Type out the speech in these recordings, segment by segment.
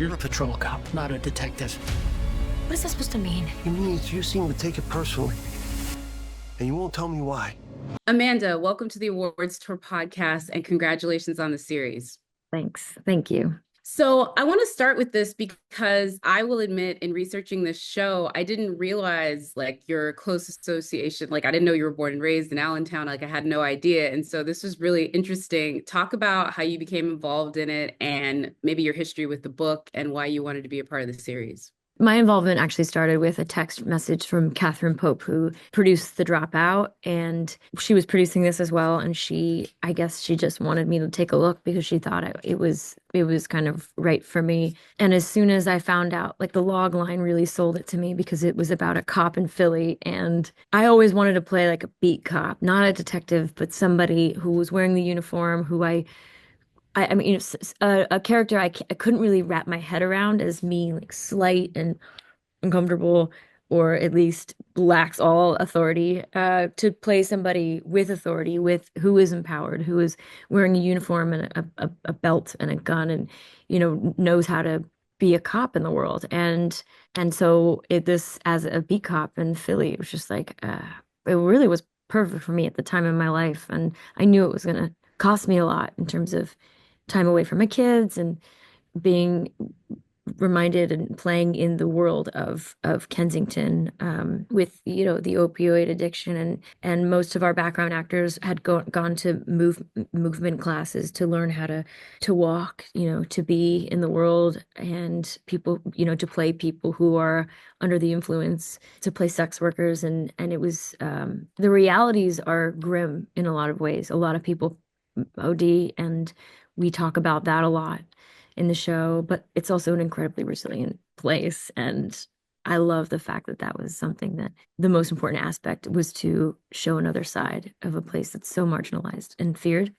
You're a patrol cop, not a detective. What is that supposed to mean? It means you seem to take it personally, and you won't tell me why. Amanda, welcome to the Awards Tour podcast, and congratulations on the series. Thanks. Thank you. So I want to start with this because I will admit in researching this show, I didn't realize like your close association. Like I didn't know you were born and raised in Allentown. Like I had no idea. And so this was really interesting. Talk about how you became involved in it and maybe your history with the book and why you wanted to be a part of the series. My involvement actually started with a text message from Catherine Pope, who produced The Dropout, and she was producing this as well. And I guess she just wanted me to take a look because she thought it was kind of right for me. And as soon as I found out, like the log line really sold it to me because it was about a cop in Philly. And I always wanted to play like a beat cop, not a detective, but somebody who was wearing the uniform, who I mean, a character I couldn't really wrap my head around as me, like slight and uncomfortable, or at least lacks all authority. To play somebody with authority, with who is empowered, who is wearing a uniform and a belt and a gun, and knows how to be a cop in the world. And so this as a beat cop in Philly, it was just like it really was perfect for me at the time in my life, and I knew it was going to cost me a lot in terms of time away from my kids and being reminded and playing in the world of Kensington, with the opioid addiction, and most of our background actors had gone to movement classes to learn how to walk, to be in the world, and people, to play people who are under the influence, to play sex workers, and it was the realities are grim in a lot of ways. A lot of people OD, and we talk about that a lot in the show, but it's also an incredibly resilient place. And I love the fact that that was something that the most important aspect was to show another side of a place that's so marginalized and feared.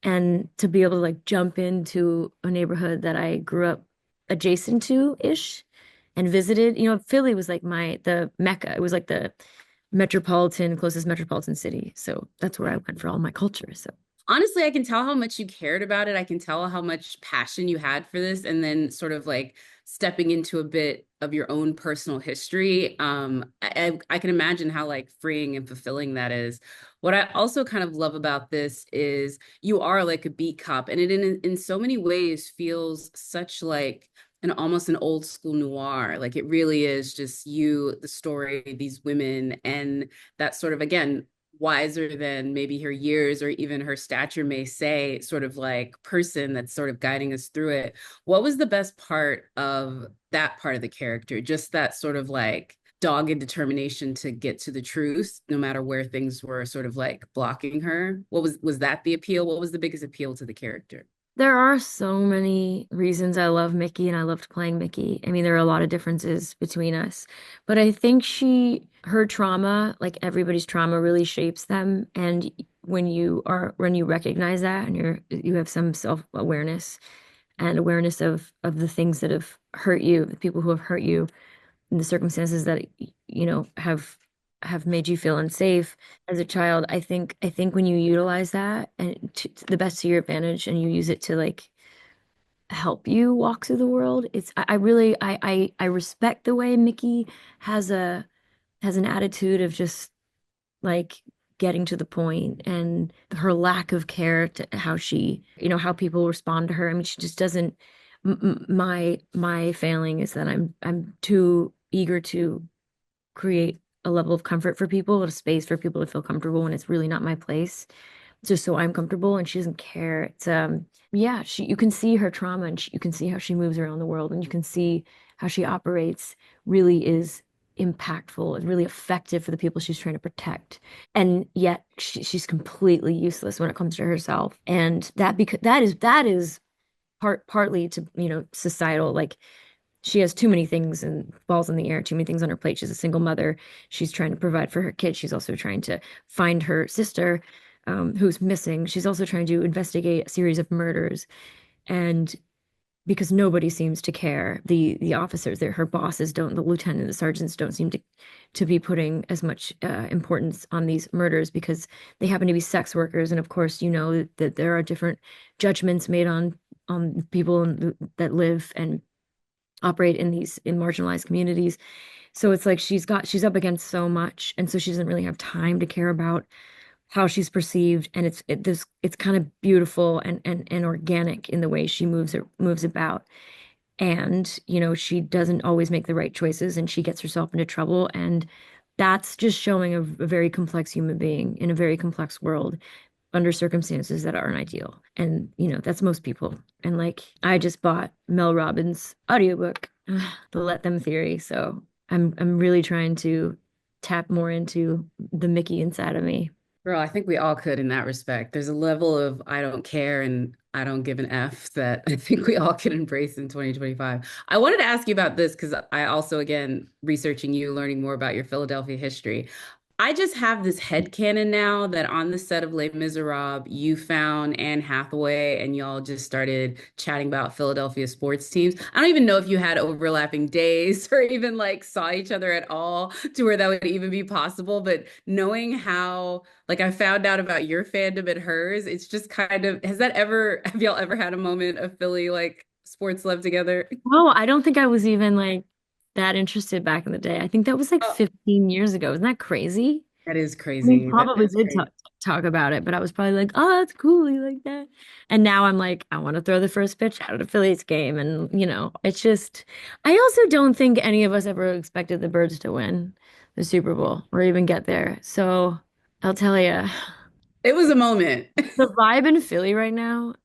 And to be able to like jump into a neighborhood that I grew up adjacent to-ish and visited, Philly was like the Mecca. It was like the closest metropolitan city. So that's where I went for all my culture. So honestly, I can tell how much you cared about it. I can tell how much passion you had for this, and then sort of like stepping into a bit of your own personal history. I can imagine how like freeing and fulfilling that is. What I also kind of love about this is you are like a beat cop, and it in so many ways feels such like almost an old school noir. Like it really is just you, the story, these women, and that sort of, again, wiser than maybe her years or even her stature may say, sort of like person that's sort of guiding us through it. What was the best part of that part of the character? Just that sort of like dogged determination to get to the truth, no matter where things were sort of like blocking her. Was that the appeal? What was the biggest appeal to the character? There are so many reasons I love Mickey and I loved playing Mickey. I mean, there are a lot of differences between us, but I think her trauma, like everybody's trauma, really shapes them. And when you recognize that and you have some self-awareness and awareness of the things that have hurt you, the people who have hurt you, and the circumstances that, have made you feel unsafe as a child. I think when you utilize that and to the best of your advantage, and you use it to like help you walk through the world, I really respect the way Mickey has an attitude of just like getting to the point, and her lack of care to how how people respond to her. I mean, she just doesn't. My failing is that I'm too eager to create a level of comfort for people, a space for people to feel comfortable when it's really not my place, just so I'm comfortable, and she doesn't care. It's you can see her trauma, and you can see how she moves around the world, and you can see how she operates really is impactful and really effective for the people she's trying to protect. And yet she's completely useless when it comes to herself. And that is partly to, societal, like she has too many things and balls in the air, too many things on her plate. She's a single mother. She's trying to provide for her kids. She's also trying to find her sister, who's missing. She's also trying to investigate a series of murders. And because nobody seems to care, the officers, her bosses don't, the lieutenant, the sergeants don't seem to be putting as much importance on these murders because they happen to be sex workers. And of course, that there are different judgments made on people that live and operate in marginalized communities. So it's like she's up against so much, and so she doesn't really have time to care about how she's perceived. And it's kind of beautiful and organic in the way she moves about. And, she doesn't always make the right choices and she gets herself into trouble. And that's just showing a very complex human being in a very complex world under circumstances that aren't ideal. And, that's most people. And like, I just bought Mel Robbins' audiobook, The Let Them Theory. So I'm really trying to tap more into the Mickey inside of me. Girl, I think we all could in that respect. There's a level of I don't care and I don't give an F that I think we all can embrace in 2025. I wanted to ask you about this because I also, again, researching you, learning more about your Philadelphia history. I just have this headcanon now that on the set of Les Miserables, you found Anne Hathaway and y'all just started chatting about Philadelphia sports teams. I don't even know if you had overlapping days or even like saw each other at all to where that would even be possible. But knowing how, like, I found out about your fandom and hers, it's just kind of, have y'all ever had a moment of Philly like sports love together? Oh, I don't think I was even like that interested back in the day. I think that was like Oh, 15 years ago. Isn't that crazy? that is I mean, crazy. That probably is did crazy. talk about it, but I was probably like, oh, that's cool. You like that? And now I'm like, I want to throw the first pitch out of the Phillies game. And, it's just, I also don't think any of us ever expected the Birds to win the Super Bowl or even get there. So I'll tell you, It was a moment. the vibe in Philly right now,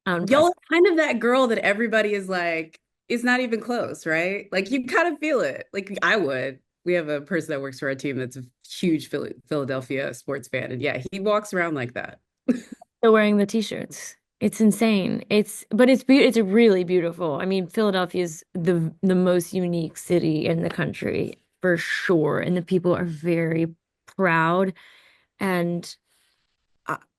Y'all are unprecedented. kind of that girl that everybody is like, it's not even close, right? Like you kind of feel it. Like I would. We have a person that works for our team that's a huge Philadelphia sports fan. And yeah, he walks around like that. Still wearing the t-shirts. It's insane. It's really beautiful. I mean, Philadelphia is the most unique city in the country for sure, and the people are very proud. And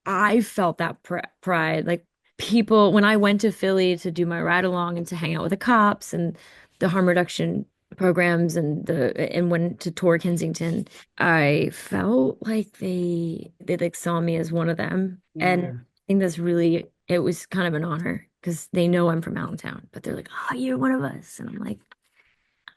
I felt that pride. Like people, when I went to Philly to do my ride along and to hang out with the cops and the harm reduction programs and went to tour Kensington, I felt like they like saw me as one of them. And I Yeah. think it was kind of an honor because they know I'm from Allentown, but they're like, oh, you're one of us. And I'm like,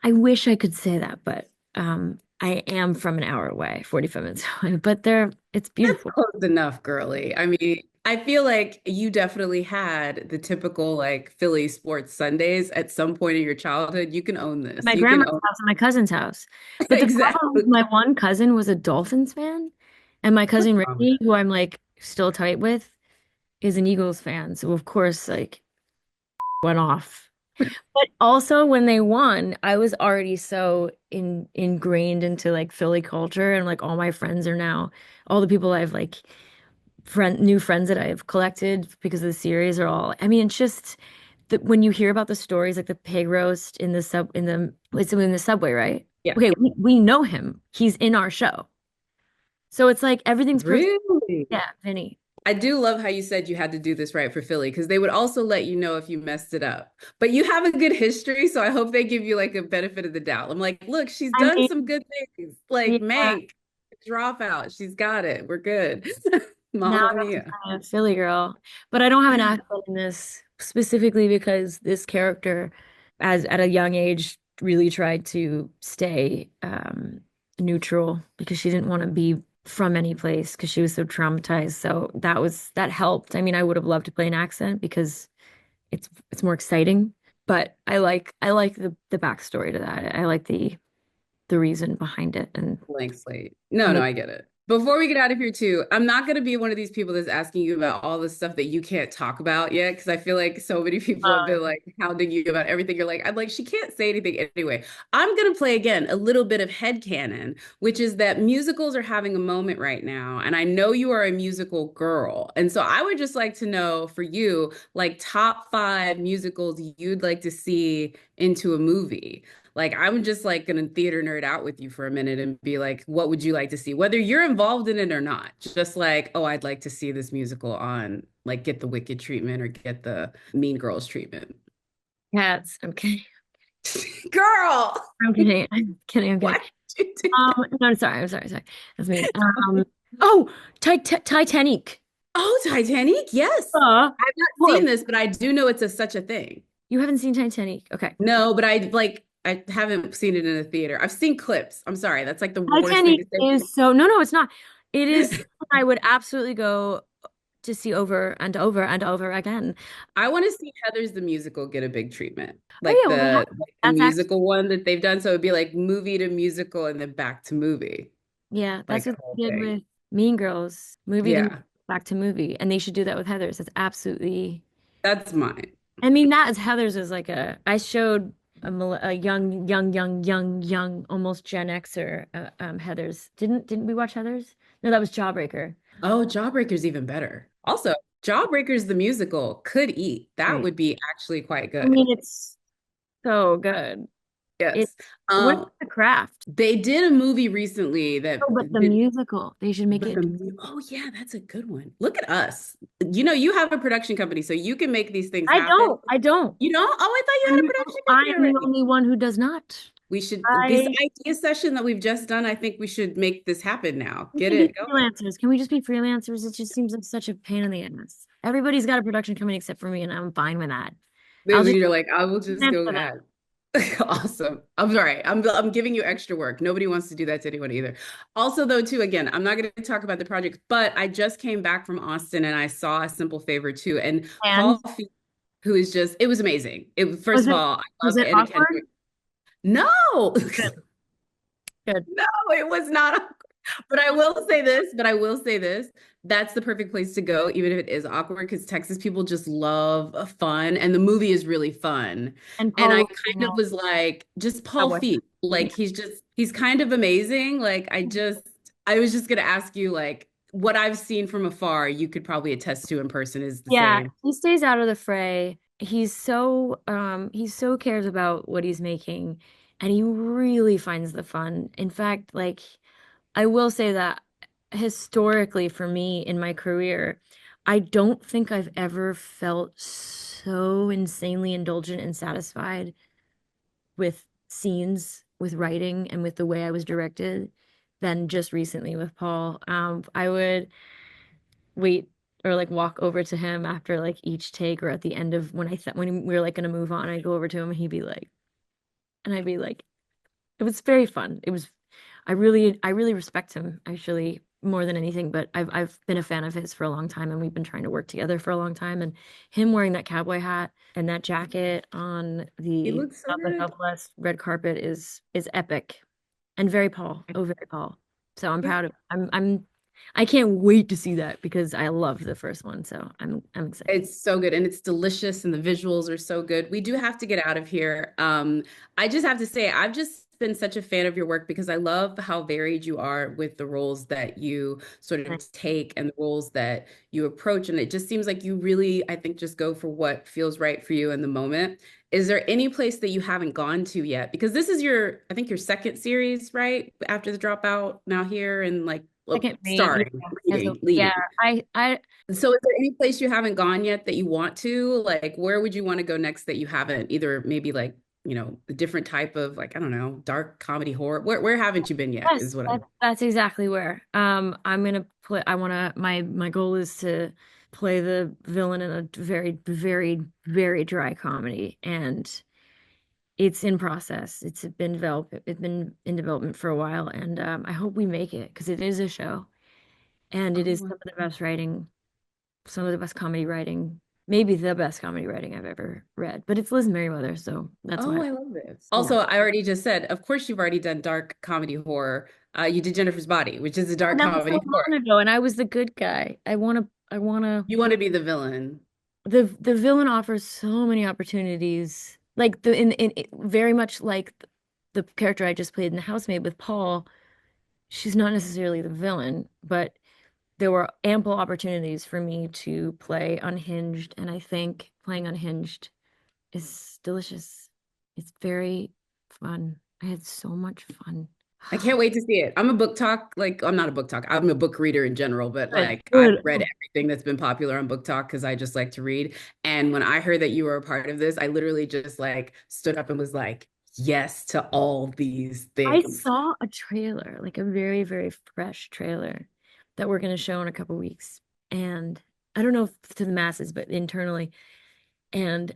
I wish I could say that, but I am from an hour away, 45 minutes away, but it's That's beautiful. close enough, girly. I mean, I feel like you definitely had the typical like Philly sports Sundays at some point in your childhood. You can own this. My You can grandma's own house and my cousin's house. But the problem exactly. is my one cousin was a Dolphins fan, and my What's cousin wrong with Ricky, who I'm like still tight with, is an Eagles fan. So of course, like went off. But also when they won, I was already so ingrained into like Philly culture, and like all my friends are now, all the people I've like new friends that I've collected because of the series are all, I mean, it's just that when you hear about the stories like the pig roast in the it's in the subway, right? Yeah. Okay, we know him. He's in our show. So it's like everything's perfect. Really? Yeah, Vinny. I do love how you said you had to do this right for Philly because they would also let you know if you messed it up. But you have a good history, so I hope they give you like a benefit of the doubt. I'm like, look, she's I done mean, some good things. Like yeah, Mank, dropout, she's got it. We're good. now Mamma that's mia. kind of Philly girl. But I don't have an accent in this specifically because this character, as at a young age, really tried to stay neutral because she didn't want to be from any place because she was so traumatized. So that helped. I mean, I would have loved to play an accent because it's more exciting. But I like the backstory to that. I like the reason behind it and Blank slate. No, no, I get it. Before we get out of here too, I'm not going to be one of these people that's asking you about all the stuff that you can't talk about yet, because I feel like so many people have been like hounding you about everything. You're like, I'm like, she can't say anything anyway. I'm going to play again a little bit of headcanon, which is that musicals are having a moment right now. And I know you are a musical girl. And so I would just like to know for you, like top 5 musicals you'd like to see into a movie. Like, I'm just like gonna theater nerd out with you for a minute and be like, what would you like to see? Whether you're involved in it or not. Just like, oh, I'd like to see this musical on, like, get the Wicked treatment or get the Mean Girls treatment. cats. I'm kidding. Girl, I'm kidding. I'm kidding. I'm why kidding. did you do? No, I'm sorry. I'm sorry. Sorry. That's me. Oh, Titanic. Oh, Titanic? Yes. I've not seen Horrible. this, but I do know it's such a thing. You haven't seen Titanic? Okay. No, but I haven't seen it in a theater. I've seen clips. I'm sorry. That's like the worst thing Titanic to say. is so, no, it's not. It is, I would absolutely go to see over and over and over again. I want to see Heather's the musical get a big treatment. Oh Like yeah, well, the that's actually, musical one that they've done. So it'd be like movie to musical and then back to movie. yeah, that's Like a what whole they did thing. with Mean Girls, movie to Yeah, back to movie, and they should do that with Heather's. It's absolutely, that's mine. I mean, that is Heather's is like I showed a young, almost Gen Xer, Heather's. Didn't we watch Heather's? No, that was Jawbreaker. Oh, Jawbreaker's even better. Also, Jawbreaker's the musical could eat. That Right. would be actually quite I good. mean, it's so good. It Yes. What's Um, the craft? they did a movie recently that Oh, but the did, musical, they should make but it. oh yeah, that's a good one. Look at us. You have a production company, so you can make these things I happen. don't. I don't. You know? Oh, I thought you had a production company I'm the already. only one who does not. We should, this I idea session that we've just done, I think we should make this happen now. We Get can be it going. freelancers. Can we just be freelancers? It just seems like such a pain in the ass. Everybody's got a production company except for me, and I'm fine with that. I'll just You're like, I will just freelance go for them. ahead. Awesome. I'm sorry. I'm giving you extra work. Nobody wants to do that to anyone either. Also, though, too, again, I'm not going to talk about the project, but I just came back from Austin and I saw A Simple Favor too. And And Paul Feig, who is just, it was amazing. It first was of it all, I was love it Anna awkward? Kendrick. No, Good. Good. no, it was not. But I will say this, that's the perfect place to go, even if it is awkward, because Texas people just love fun, and the movie is really fun. And And I Paul was kind of was like, just Paul cowboy. Feig, Yeah. like he's kind of amazing. Like I was just gonna ask you, like, what I've seen from afar, you could probably attest to in person is the Yeah, same. he stays out of the fray. He's so cares about what he's making, and he really finds the fun. In fact, like I will say that historically for me in my career, I don't think I've ever felt so insanely indulgent and satisfied with scenes, with writing, and with the way I was directed than just recently with Paul. I would wait or like walk over to him after like each take or at the end of when I thought when we were like gonna move on, I'd go over to him and he'd be like, and I'd be like, it was very fun. It was I really respect him actually more than anything, but I've been a fan of his for a long time and we've been trying to work together for a long time and him wearing that cowboy hat and that jacket on He the looks so South by good. Southwest red carpet is epic and very Paul. Oh, very Paul. So I'm Yeah. proud of I can't wait to see that because I loved the first one, so I'm excited. It's so good and it's delicious and the visuals are so good. We do have to get out of here. I just have to say, I've just been such a fan of your work because I love how varied you are with the roles that you sort of take and the roles that you approach. And it just seems like you really, I think, just go for what feels right for you in the moment. Is there any place that you haven't gone to yet? Because this is I think your second series, right? After the dropout, now here and like Second read, starring, yeah, yeah. leading. I So is there any place you haven't gone yet that you want to? Like, where would you want to go next that you haven't? Either maybe like, a different type of like, I don't know, dark comedy horror. Where haven't you been yet Yes, is what I'm. that's exactly where. I'm gonna play. I wanna. My goal is to play the villain in a very, very, very dry comedy, and it's in process. It's been in development for a while, and I hope we make it because it is a show, and it is Oh, some of the best writing, some of the best comedy writing, maybe the best comedy writing I've ever read. But it's Liz Merriweather, so that's oh, why. I love this. Yeah. Also, I already just said, of course, you've already done dark comedy horror. You did Jennifer's Body, which is a dark And that was so comedy horror. long ago, and I was the good guy. I wanna. You want to be the villain. The villain offers so many opportunities, like very much like the character I just played in The Housemaid with Paul. She's not necessarily the villain, but there were ample opportunities for me to play unhinged, and I think playing unhinged is delicious. It's very fun. I had so much fun. I can't wait to see it. I'm a book talk, like I'm not a book talk. I'm a book reader in general, but Good, like I've good. read everything that's been popular on book talk because I just like to read. And when I heard that you were a part of this, I literally just like stood up and was like, yes to all these I things. saw a trailer, like a very, very fresh trailer that we're going to show in a couple weeks. And I don't know if to the masses, but internally. And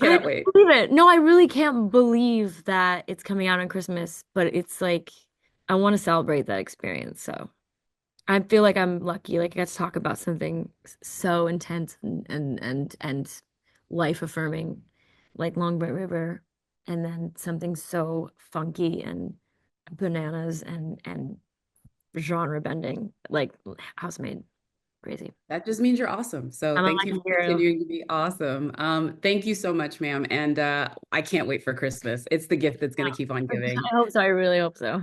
I I cannot can't wait. believe it. No, I really can't believe that it's coming out on Christmas, but it's like I want to celebrate that experience. So I feel like I'm lucky. Like I got to talk about something so intense and life affirming, like Long Bright River, and then something so funky and bananas and genre bending, like Housemaid. Crazy. That just means you're awesome. So I'm a thank you lucky for hero. continuing to be awesome. Thank you so much, ma'am. And I can't wait for Christmas. It's the gift that's going to keep on giving. I hope so. I really hope so.